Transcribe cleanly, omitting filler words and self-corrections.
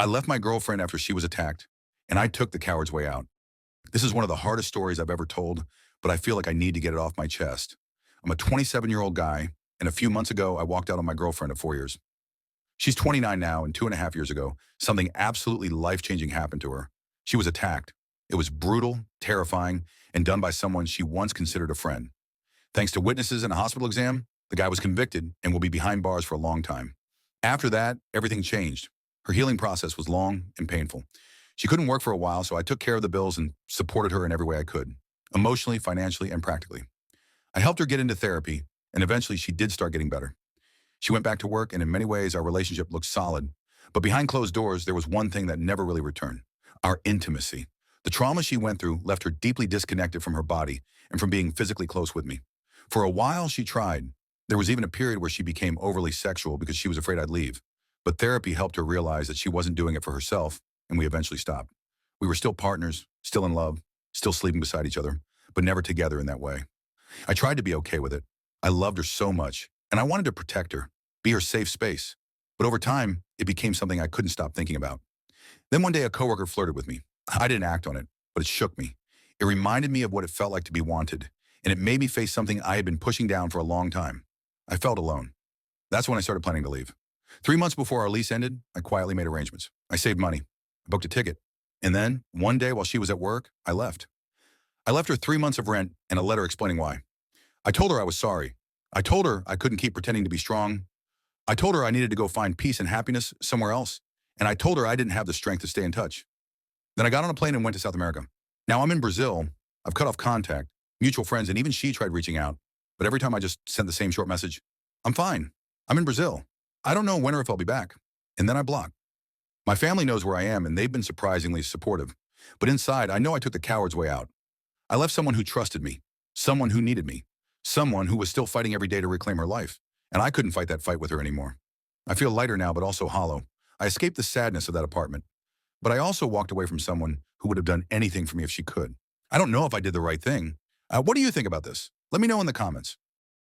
I left my girlfriend after she was attacked, and I took the coward's way out. This is one of the hardest stories I've ever told, but I feel like I need to get it off my chest. I'm a 27-year-old guy, and a few months ago, I walked out on my girlfriend of 4 years. She's 29 now, and 2.5 years ago, something absolutely life-changing happened to her. She was attacked. It was brutal, terrifying, and done by someone she once considered a friend. Thanks to witnesses and a hospital exam, the guy was convicted and will be behind bars for a long time. After that, everything changed. Her healing process was long and painful. She couldn't work for a while, so I took care of the bills and supported her in every way I could, emotionally, financially, and practically. I helped her get into therapy, and eventually she did start getting better. She went back to work, and in many ways, our relationship looked solid. But behind closed doors, there was one thing that never really returned: our intimacy. The trauma she went through left her deeply disconnected from her body and from being physically close with me. For a while, she tried. There was even a period where she became overly sexual because she was afraid I'd leave. But therapy helped her realize that she wasn't doing it for herself, and we eventually stopped. We were still partners, still in love, still sleeping beside each other, but never together in that way. I tried to be okay with it. I loved her so much, and I wanted to protect her, be her safe space. But over time, it became something I couldn't stop thinking about. Then one day, a coworker flirted with me. I didn't act on it, but it shook me. It reminded me of what it felt like to be wanted, and it made me face something I had been pushing down for a long time. I felt alone. That's when I started planning to leave. 3 months before our lease ended, I quietly made arrangements. I saved money. I booked a ticket. And then, one day while she was at work, I left. I left her 3 months of rent and a letter explaining why. I told her I was sorry. I told her I couldn't keep pretending to be strong. I told her I needed to go find peace and happiness somewhere else. And I told her I didn't have the strength to stay in touch. Then I got on a plane and went to South America. Now I'm in Brazil. I've cut off contact, mutual friends, and even she tried reaching out. But every time I just sent the same short message: I'm fine. I'm in Brazil. I don't know when or if I'll be back. And then I block. My family knows where I am, and they've been surprisingly supportive. But inside, I know I took the coward's way out. I left someone who trusted me, someone who needed me, someone who was still fighting every day to reclaim her life. And I couldn't fight that fight with her anymore. I feel lighter now, but also hollow. I escaped the sadness of that apartment. But I also walked away from someone who would have done anything for me if she could. I don't know if I did the right thing. What do you think about this? Let me know in the comments.